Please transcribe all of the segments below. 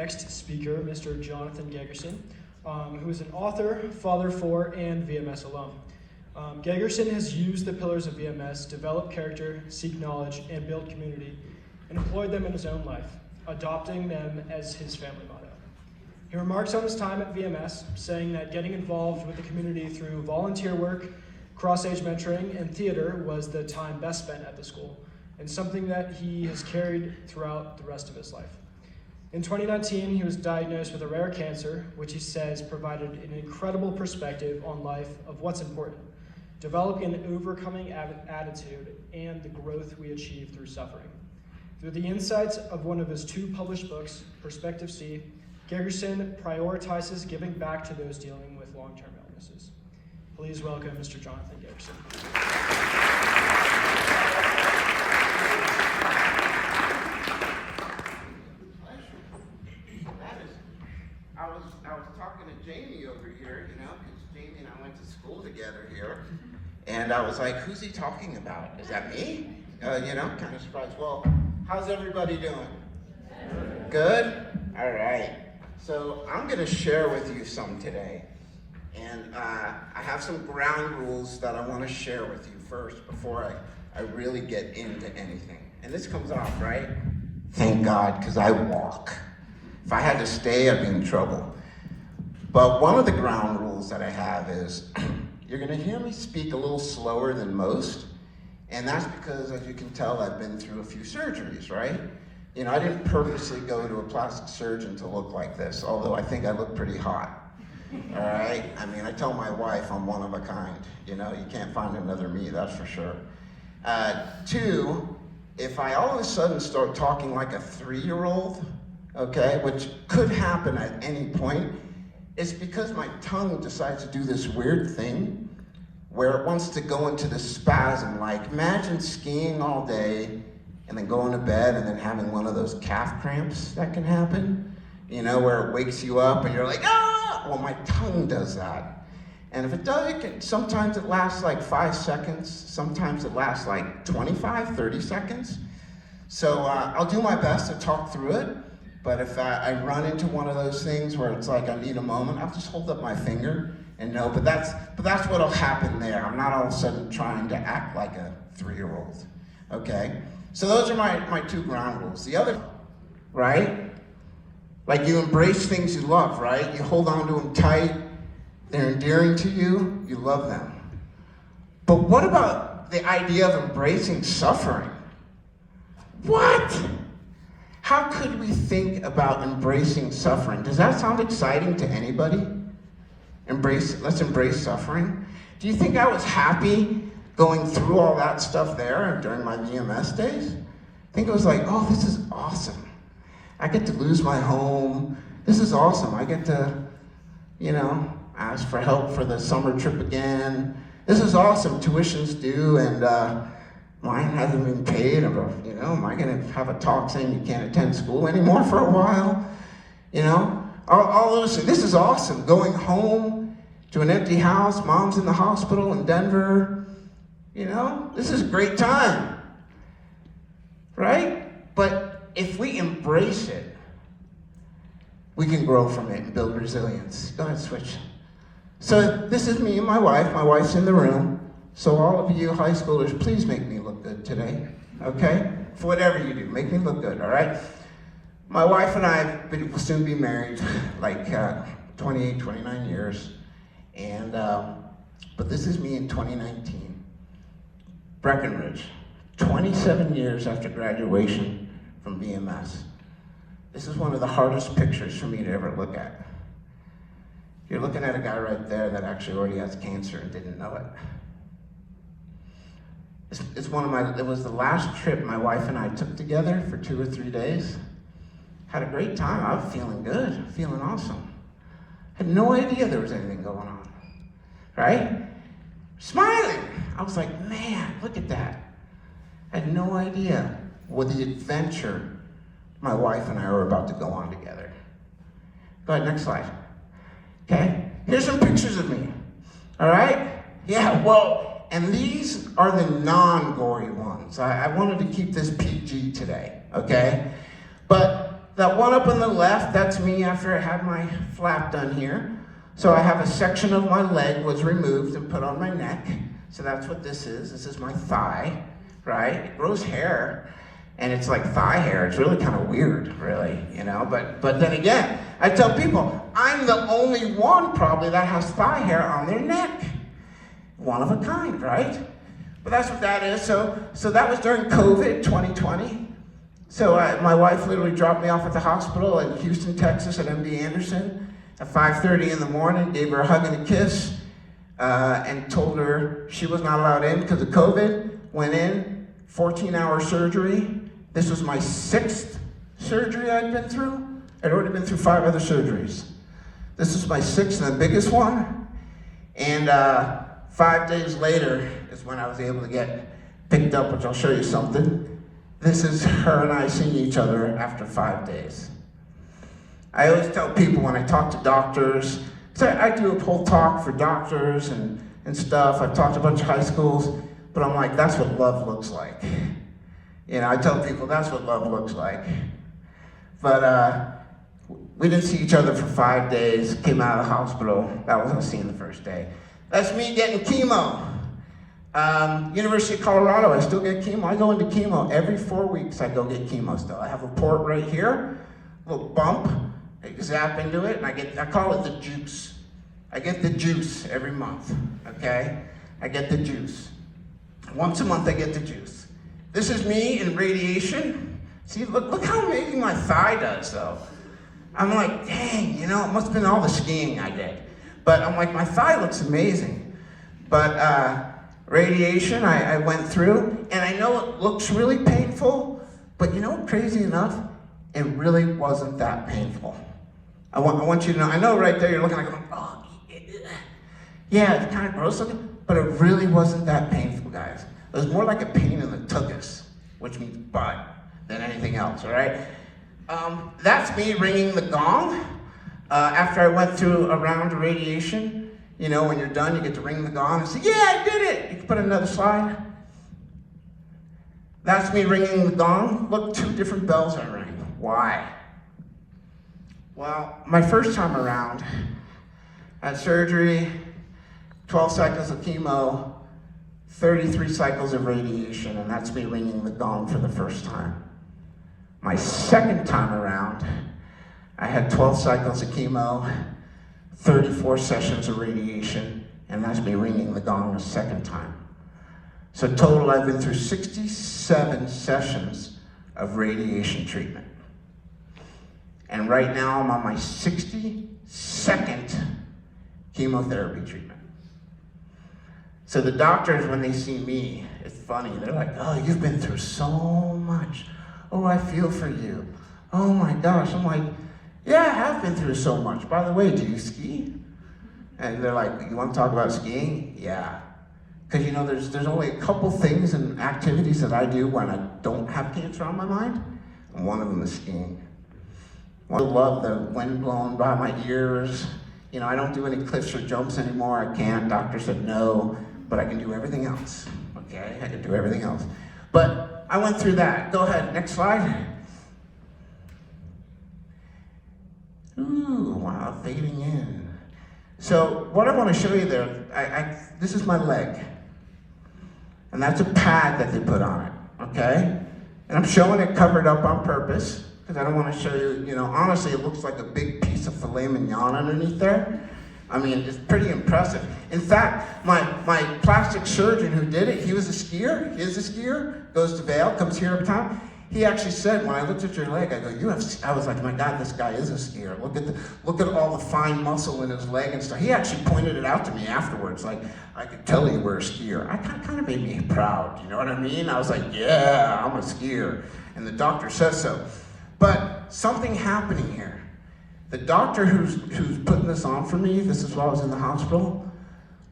Next speaker, Mr. Jonathan Gegerson, who is an author, father for, and VMS alum. Gegerson has used the pillars of VMS to develop character, seek knowledge, and build community, and employed them in his own life, adopting them as his family motto. He remarks on his time at VMS, saying that getting involved with the community through volunteer work, cross-age mentoring, and theater was the time best spent at the school, and something that he has carried throughout the rest of his life. In 2019, he was diagnosed with a rare cancer, which he says provided an incredible perspective on life of what's important, developing an overcoming attitude, and the growth we achieve through suffering. Through the insights of one of his 2 published books, Perspective C, Gegerson prioritizes giving back to those dealing with long-term illnesses. Please welcome Mr. Jonathan Gegerson. I was talking to Jamie over here, because Jamie and I went to school together here, and I was like, who's he talking about? Is that me? Kind of surprised. Well, how's everybody doing? Good? All right. So I'm going to share with you some today, and I have some ground rules that I want to share with you first before I really get into anything. And this comes off, right? Thank God, because I walk. If I had to stay, I'd be in trouble. But one of the ground rules that I have is you're going to hear me speak a little slower than most, and that's because, as you can tell, I've been through a few surgeries, right? I didn't purposely go to a plastic surgeon to look like this, although I think I look pretty hot, all right? I tell my wife I'm one of a kind. You can't find another me, that's for sure. 2, if I all of a sudden start talking like a 3-year-old, okay, which could happen at any point, it's because my tongue decides to do this weird thing where it wants to go into this spasm. Like, imagine skiing all day and then going to bed and then having one of those calf cramps that can happen, where it wakes you up and you're like, ah! Well, my tongue does that. And if it does, sometimes it lasts like 5 seconds, sometimes it lasts like 25, 30 seconds. So I'll do my best to talk through it. But if I run into one of those things where it's like I need a moment, I'll just hold up my finger and know. But that's what'll happen there. I'm not all of a sudden trying to act like a 3-year-old. Okay? So those are my 2 ground rules. The other, right? Like, you embrace things you love, right? You hold on to them tight. They're endearing to you. You love them. But what about the idea of embracing suffering? What? How could we think about embracing suffering? Does that sound exciting to anybody? Let's embrace suffering. Do you think I was happy going through all that stuff there during my VMS days? I think it was like, oh, this is awesome. I get to lose my home. This is awesome. I get to, ask for help for the summer trip again. This is awesome. Tuition's due, and mine hasn't been paid. Am I going to have a talk saying you can't attend school anymore for a while? All those things. This is awesome. Going home to an empty house. Mom's in the hospital in Denver. This is a great time. Right? But if we embrace it, we can grow from it and build resilience. Go ahead, switch. So this is me and my wife. My wife's in the room. So all of you high schoolers, please make me look good today, okay? For whatever you do, make me look good, all right? My wife and I will soon be married, like 28, 29 years. And, but this is me in 2019. Breckenridge, 27 years after graduation from VMS. This is one of the hardest pictures for me to ever look at. You're looking at a guy right there that actually already has cancer and didn't know it. It was the last trip my wife and I took together for 2 or 3 days. Had a great time. I was feeling good, feeling awesome. Had no idea there was anything going on, right? Smiling. I was like, man, look at that. I had no idea what the adventure my wife and I were about to go on together. Go ahead, next slide. Okay, here's some pictures of me, all right? Yeah, well, and these are the non-gory ones. I wanted to keep this PG today, okay? But that one up on the left, that's me after I had my flap done here. So I have a section of my leg was removed and put on my neck. So that's what this is. This is my thigh, right? It grows hair, and it's like thigh hair. It's really kind of weird, really, you know? But then again, I tell people, I'm the only one probably that has thigh hair on their neck. One of a kind, right? But that's what that is. So that was during COVID, 2020. So my wife literally dropped me off at the hospital in Houston, Texas at MD Anderson at 5:30 in the morning, gave her a hug and a kiss, and told her she was not allowed in because of COVID. Went in, 14-hour surgery. This was my 6th surgery I'd been through. I'd already been through 5 other surgeries. This is my 6th and the biggest one. And 5 days later is when I was able to get picked up, which I'll show you something. This is her and I seeing each other after 5 days. I always tell people when I talk to doctors, so I do a whole talk for doctors and stuff. I've talked to a bunch of high schools, but I'm like, that's what love looks like. You know, I tell people that's what love looks like. But we didn't see each other for 5 days, came out of the hospital. That wasn't seen the first day. That's me getting chemo. University of Colorado, I still get chemo. I go into chemo every 4 weeks. I go get chemo still. I have a port right here, a little bump. I zap into it, and I call it the juice. I get the juice every month, okay? I get the juice. Once a month, I get the juice. This is me in radiation. See, look how amazing my thigh does, though. I'm like, dang, you know, it must have been all the skiing I did. But I'm like, my thigh looks amazing. But radiation, I went through, and I know it looks really painful, but you know, crazy enough, it really wasn't that painful. I want you to know, I know right there you're looking like, oh, yeah, it's kind of gross looking, but it really wasn't that painful, guys. It was more like a pain in the tuchus, which means butt, than anything else, all right? That's me ringing the gong. After I went through a round of radiation, you know, when you're done, you get to ring the gong and say, yeah, I did it. You can put another slide. That's me ringing the gong. Look, 2 different bells I rang. Why? Well, my first time around, I had surgery, 12 cycles of chemo, 33 cycles of radiation, and that's me ringing the gong for the first time. My second time around, I had 12 cycles of chemo, 34 sessions of radiation, and that's me ringing the gong a second time. So total, I've been through 67 sessions of radiation treatment. And right now, I'm on my 62nd chemotherapy treatment. So the doctors, when they see me, it's funny, they're like, oh, you've been through so much. Oh, I feel for you. Oh my gosh. I'm like, yeah, I have been through so much. By the way, do you ski? And they're like, you want to talk about skiing? Yeah. Because you know, there's only a couple things and activities that I do when I don't have cancer on my mind, and one of them is skiing. I love the wind blowing by my ears. You know, I don't do any cliffs or jumps anymore. I can't. Doctor said no, but I can do everything else. Okay, I can do everything else. But I went through that. Go ahead, next slide. Ooh, wow, fading in. So what I want to show you there, this is my leg. And that's a pad that they put on it, okay? And I'm showing it covered up on purpose, because I don't want to show you, you know, honestly, it looks like a big piece of filet mignon underneath there. I mean, it's pretty impressive. In fact, my plastic surgeon who did it, he was a skier, he is a skier, goes to Vail, comes here every time. He actually said, when I looked at your leg, I go, I was like, my God, this guy is a skier. Look at all the fine muscle in his leg and stuff. He actually pointed it out to me afterwards, like, I could tell you were a skier. I kind of made me proud, you know what I mean? I was like, yeah, I'm a skier. And the doctor says so. But something happening here. The doctor who's putting this on for me, this is while I was in the hospital,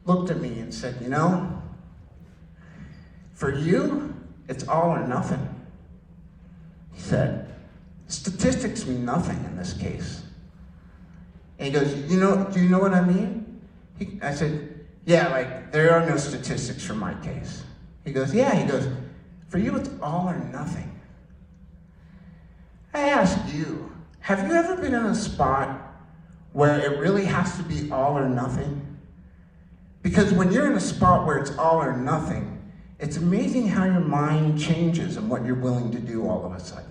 looked at me and said, you know, for you, it's all or nothing. He said, statistics mean nothing in this case. And he goes, do you know what I mean? I said, yeah, like, there are no statistics for my case. He goes, yeah, he goes, for you it's all or nothing. I ask you, Have you ever been in a spot where it really has to be all or nothing? Because when you're in a spot where it's all or nothing, it's amazing how your mind changes and what you're willing to do all of a sudden.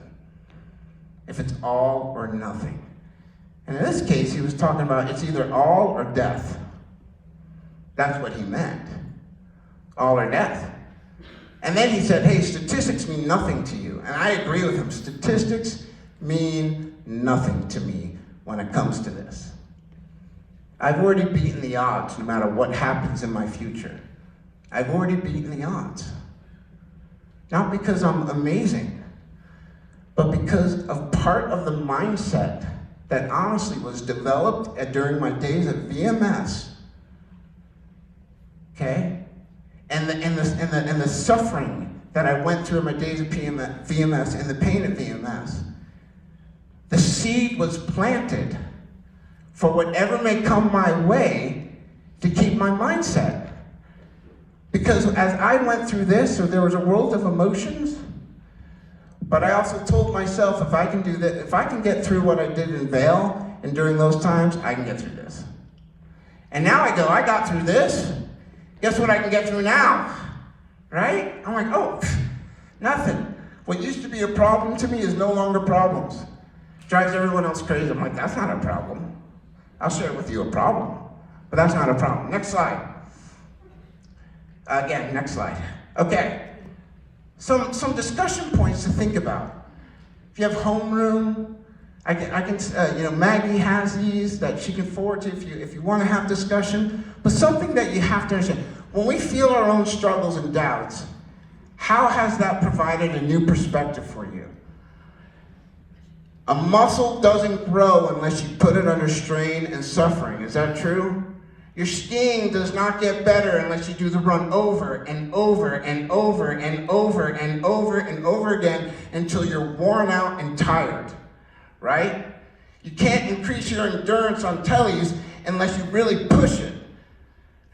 If it's all or nothing. And in this case, he was talking about it's either all or death. That's what he meant. All or death. And then he said, hey, statistics mean nothing to you. And I agree with him. Statistics mean nothing to me when it comes to this. I've already beaten the odds no matter what happens in my future. I've already beaten the odds. Not because I'm amazing, but because of part of the mindset that honestly was developed during my days at VMS. Okay? And the suffering that I went through in my days at VMS and the pain at VMS. The seed was planted for whatever may come my way to keep my mindset. Because as I went through this, there was a world of emotions, but I also told myself if I can do that, if I can get through what I did in Vail and during those times, I can get through this. And now I go, I got through this. Guess what I can get through now? Right? I'm like, oh, nothing. What used to be a problem to me is no longer problems. Drives everyone else crazy. I'm like, that's not a problem. I'll share with you a problem, but that's not a problem. Next slide. Again, next slide. Okay. Some discussion points to think about. If you have homeroom, I can Maggie has these that she can forward to if you want to have discussion. But something that you have to understand, when we feel our own struggles and doubts, how has that provided a new perspective for you? A muscle doesn't grow unless you put it under strain and suffering. Is that true? Your skiing does not get better unless you do the run over and over and over and over and over and over again until you're worn out and tired, right? You can't increase your endurance on tellies unless you really push it.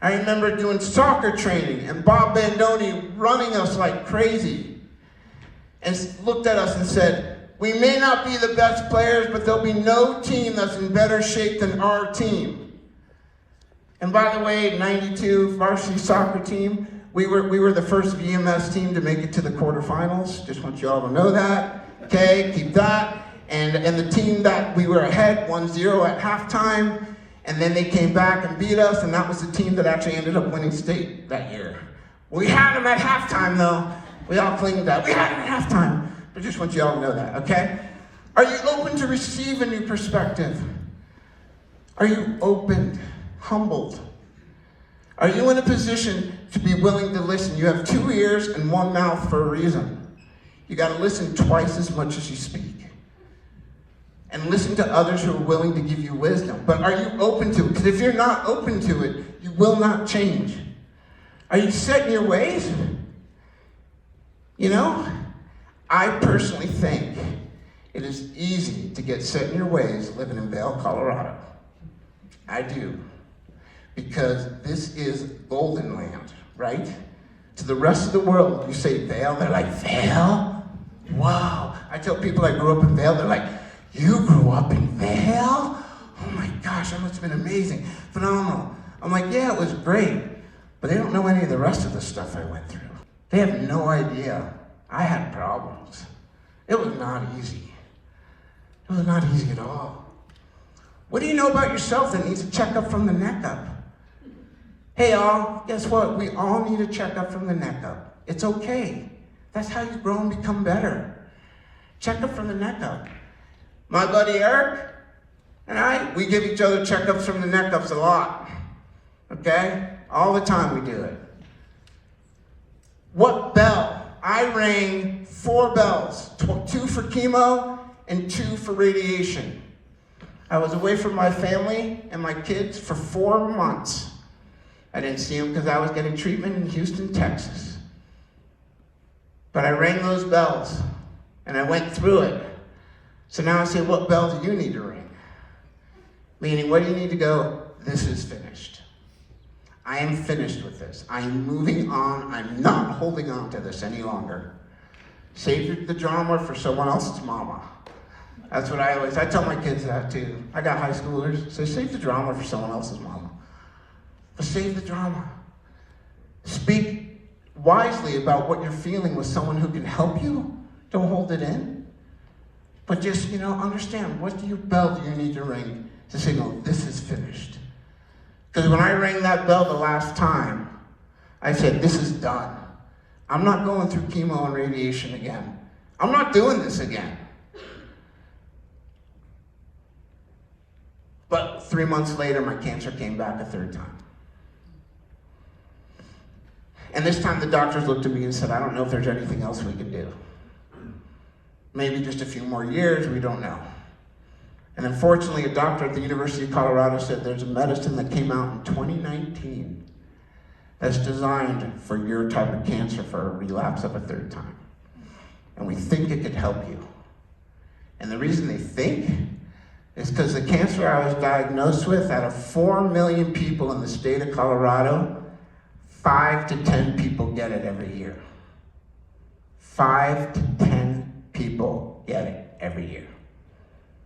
I remember doing soccer training and Bob Bandoni running us like crazy and looked at us and said, we may not be the best players, but there'll be no team that's in better shape than our team. And by the way, 92 varsity soccer team, we were the first VMS team to make it to the quarterfinals. Just want you all to know that. Okay, keep that. And the team that we were ahead 1-0 at halftime, and then they came back and beat us, and that was the team that actually ended up winning state that year. We had them at halftime, though. We all claimed that. We had them at halftime. But just want you all to know that, okay? Are you open to receive a new perspective? Are you open, humbled? Are you in a position to be willing to listen? You have 2 ears and 1 mouth for a reason. You got to listen twice as much as you speak. And listen to others who are willing to give you wisdom. But are you open to it? Because if you're not open to it, you will not change. Are you set in your ways? You know, I personally think it is easy to get set in your ways living in Vail, Colorado. I do. Because this is golden land, right? To the rest of the world, you say Vail, they're like, Vail? Wow. I tell people I grew up in Vail, they're like, you grew up in Vail? Oh my gosh, that must have been amazing, phenomenal. I'm like, yeah, it was great. But they don't know any of the rest of the stuff I went through. They have no idea. I had problems. It was not easy. It was not easy at all. What do you know about yourself that needs a checkup from the neck up? Hey y'all, guess what? We all need a checkup from the neck up. It's okay. That's how you grow and become better. Checkup from the neck up. My buddy Eric and we give each other checkups from the neck ups a lot. Okay? All the time we do it. What bell? I rang 4 bells, 2 for chemo and 2 for radiation. I was away from my family and my kids for 4 months. I didn't see them because I was getting treatment in Houston, Texas. But I rang those bells and I went through it. So now I say, what bell do you need to ring? Meaning, where do you need to go? This is finished. I am finished with this. I am moving on. I'm not holding on to this any longer. Save the drama for someone else's mama. That's what I tell my kids that too. I got high schoolers, so save the drama for someone else's mama. But save the drama. Speak wisely about what you're feeling with someone who can help you. Don't hold it in. But just, understand, what bell do you need to ring to signal this is finished? Because when I rang that bell the last time, I said, this is done. I'm not going through chemo and radiation again. I'm not doing this again. But 3 months later, my cancer came back a third time. And this time the doctors looked at me and said, I don't know if there's anything else we can do. Maybe just a few more years, we don't know. And unfortunately, a doctor at the University of Colorado said there's a medicine that came out in 2019 that's designed for your type of cancer for a relapse of a third time. And we think it could help you. And the reason they think is because the cancer I was diagnosed with, out of 4 million people in the state of Colorado, 5 to 10 people get it every year. 5 to 10 people get it every year.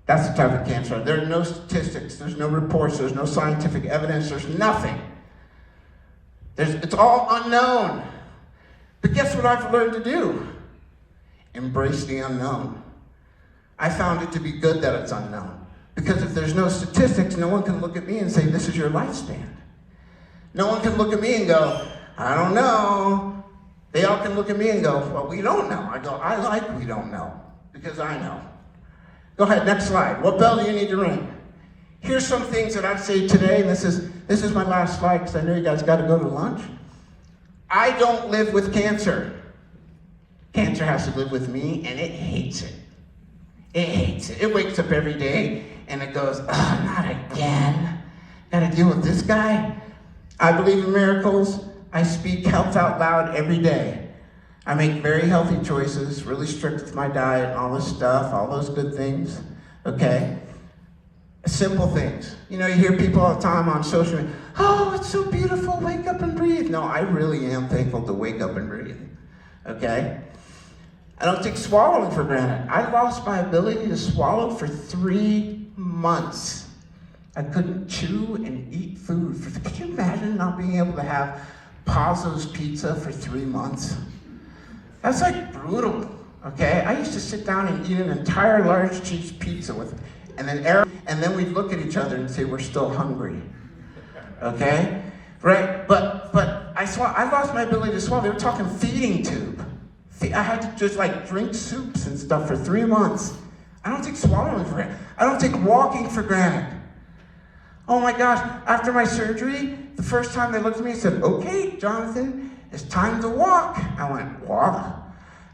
That's the type of cancer. There are no statistics, there's no reports, there's no scientific evidence, there's nothing. It's all unknown. But guess what I've learned to do? Embrace the unknown. I found it to be good that it's unknown. Because if there's no statistics, no one can look at me and say, this is your lifespan. No one can look at me and go, I don't know. They all can look at me and go, well, we don't know. I go, I like we don't know, because I know. Go ahead, next slide. What bell do you need to ring? Here's some things that I'd say today, and this is my last slide because I know you guys got to go to lunch. I don't live with cancer. Cancer has to live with me, and it hates it. It hates it. It wakes up every day, and it goes, oh, not again. Got to deal with this guy? I believe in miracles. I speak health out loud every day. I make very healthy choices, really strict with my diet and all this stuff, all those good things, okay? Simple things. You hear people all the time on social media, oh, it's so beautiful, wake up and breathe. No, I really am thankful to wake up and breathe, okay? I don't take swallowing for granted. I lost my ability to swallow for 3 months. I couldn't chew and eat food. Could you imagine not being able to have Pazzo's pizza for 3 months? That's like brutal, okay? I used to sit down and eat an entire large cheese pizza and then we'd look at each other and say, we're still hungry, okay? Right, but I lost my ability to swallow. They were talking feeding tube. I had to just drink soups and stuff for 3 months. I don't take swallowing for granted. I don't take walking for granted. Oh my gosh, after my surgery, the first time they looked at me and said, okay, Jonathan, it's time to walk. I went, walk?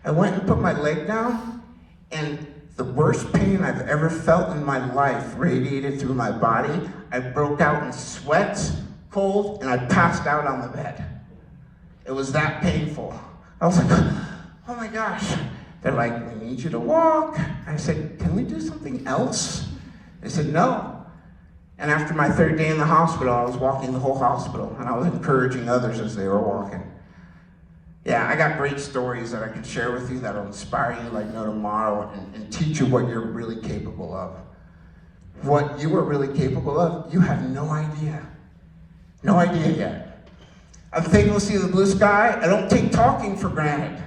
I went and put my leg down, and the worst pain I've ever felt in my life radiated through my body. I broke out in sweats, cold, and I passed out on the bed. It was that painful. I was like, oh my gosh. They're like, we need you to walk. I said, can we do something else? They said, no. And after my 3rd day in the hospital, I was walking the whole hospital, and I was encouraging others as they were walking. Yeah, I got great stories that I can share with you that'll inspire you like no tomorrow and teach you what you're really capable of. What you are really capable of, you have no idea. No idea yet. I'm thankful to see the blue sky. I don't take talking for granted.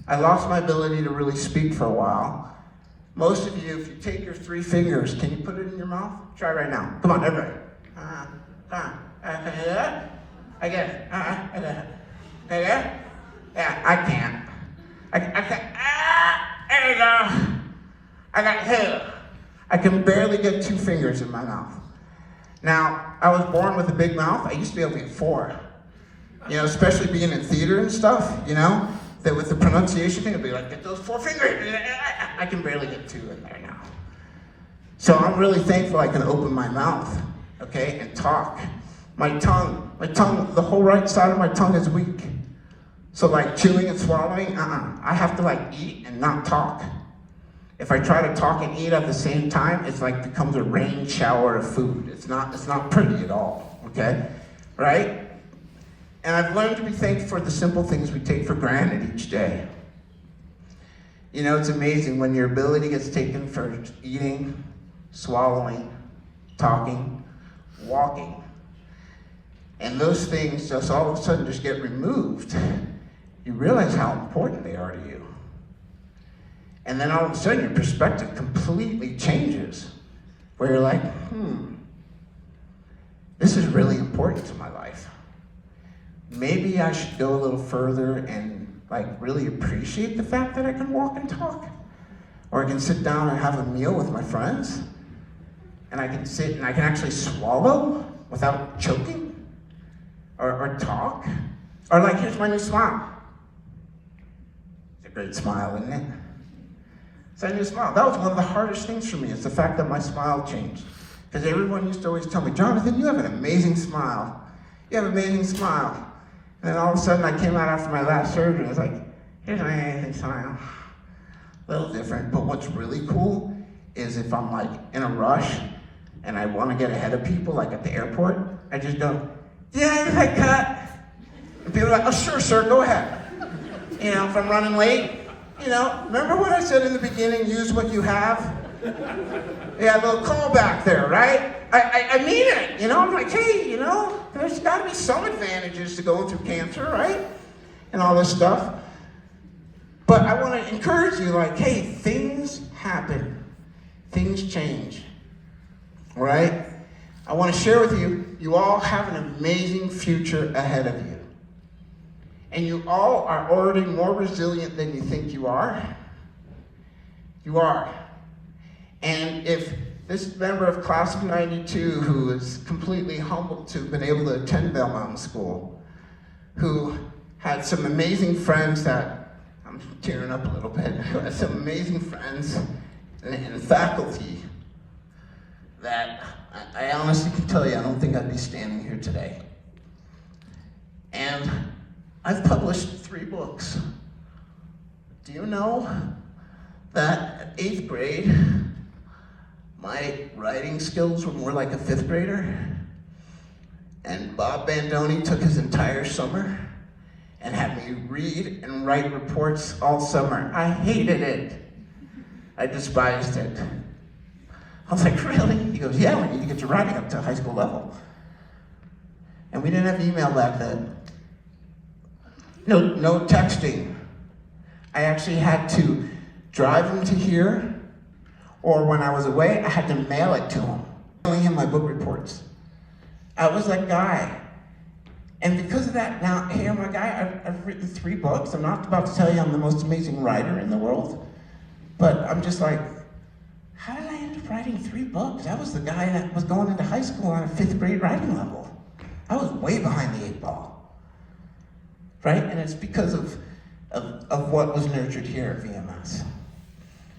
I lost my ability to really speak for a while. Most of you, if you take your 3 fingers, can you put it in your mouth? Try right now. Come on, everybody. Can you do that? I get it. Can you do that? Yeah, I can't. I can't. There you go. I got hair. I can barely get 2 fingers in my mouth. Now, I was born with a big mouth. I used to be able to get 4. Especially being in theater and stuff, that with the pronunciation thing, it'd be like, get those 4 fingers. I can barely get 2 in there now. So I'm really thankful I can open my mouth, okay, and talk. My tongue, the whole right side of my tongue is weak. So chewing and swallowing, I have to eat and not talk. If I try to talk and eat at the same time, it's becomes a rain shower of food. It's not pretty at all, okay? Right? And I've learned to be thankful for the simple things we take for granted each day. You know, it's amazing when your ability gets taken for eating, swallowing, talking, walking, and those things just all of a sudden just get removed. You realize how important they are to you. And then all of a sudden your perspective completely changes, where you're like, this is really important to my life. Maybe I should go a little further and really appreciate the fact that I can walk and talk. Or I can sit down and have a meal with my friends, and I can sit and I can actually swallow without choking, or talk. Or here's my new smile. It's a great smile, isn't it? It's a new smile. That was one of the hardest things for me, is the fact that my smile changed. Because everyone used to always tell me, Jonathan, you have an amazing smile. You have an amazing smile. And then all of a sudden I came out after my last surgery, and I was like, here's my amazing smile. A little different, but what's really cool is if I'm in a rush and I want to get ahead of people, at the airport, I just go, yeah, I cut. And people are like, oh, sure, sir, go ahead. If I'm running late, remember what I said in the beginning, use what you have? Yeah, a little callback there, right? I mean it, I'm like, hey, there's got to be some advantages to going through cancer, right? And all this stuff. But I want to encourage you, hey, things happen. Things change, all right? I want to share with you, you all have an amazing future ahead of you. And you all are already more resilient than you think you are. You are. And if this member of class of 92, who is completely humbled to have been able to attend Vail Mountain School, who had some amazing friends that, I'm tearing up a little bit, who had some amazing friends and faculty that I honestly can tell you, I don't think I'd be standing here today. And I've published 3 books. Do you know that at 8th grade, my writing skills were more like a 5th grader? And Bob Bandoni took his entire summer and had me read and write reports all summer. I hated it. I despised it. I was like, really? He goes, yeah, we need to get your writing up to high school level. And we didn't have email back then. No texting. I actually had to drive him to here, or when I was away, I had to mail it to him, telling him my book reports. I was that guy. And because of that, now, hey, I'm a guy, I've written 3 books. I'm not about to tell you I'm the most amazing writer in the world, but I'm just like, how did I end up writing 3 books? I was the guy that was going into high school on a 5th grade writing level. I was way behind the 8 ball. Right? And it's because of what was nurtured here at VMS.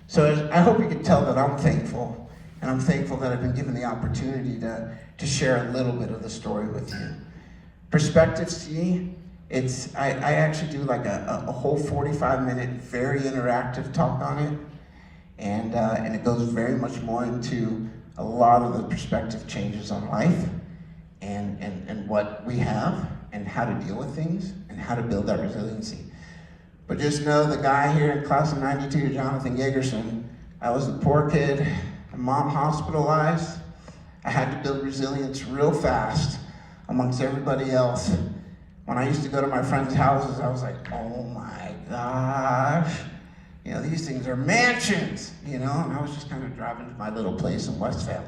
So I hope you can tell that I'm thankful, and I'm thankful that I've been given the opportunity to share a little bit of the story with you. Perspective C, I actually do a whole 45-minute, very interactive talk on it, and it goes very much more into a lot of the perspective changes on life, and what we have, and how to deal with things, and how to build that resiliency. But just know the guy here in class of 92, Jonathan Yegerson, I was a poor kid, my mom hospitalized. I had to build resilience real fast amongst everybody else. When I used to go to my friends' houses, I was like, oh my gosh, these things are mansions, and I was just kind of driving to my little place in Westvale,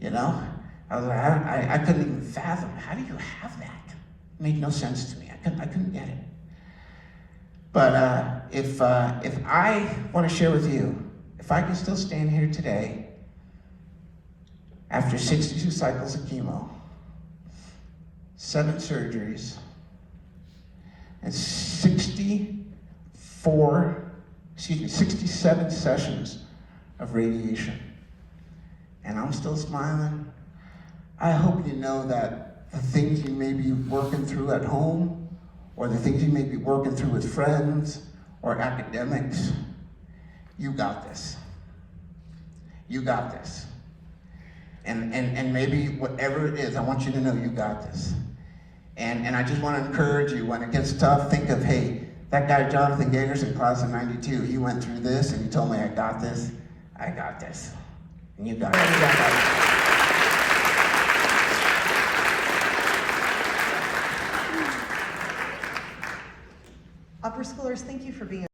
I was like, I couldn't even fathom, how do you have that? It made no sense to me. I couldn't get it. But if I want to share with you, if I can still stand here today, after 62 cycles of chemo, 7 surgeries, and 67 sessions of radiation, and I'm still smiling, I hope you know that the things you may be working through at home, or the things you may be working through with friends or academics, you got this. You got this. And maybe whatever it is, I want you to know you got this. And I just want to encourage you, when it gets tough, think of, hey, That guy, Jonathan Gagerson, class of 92, he went through this and he told me, I got this. I got this. And you got it. Upper schoolers, thank you for being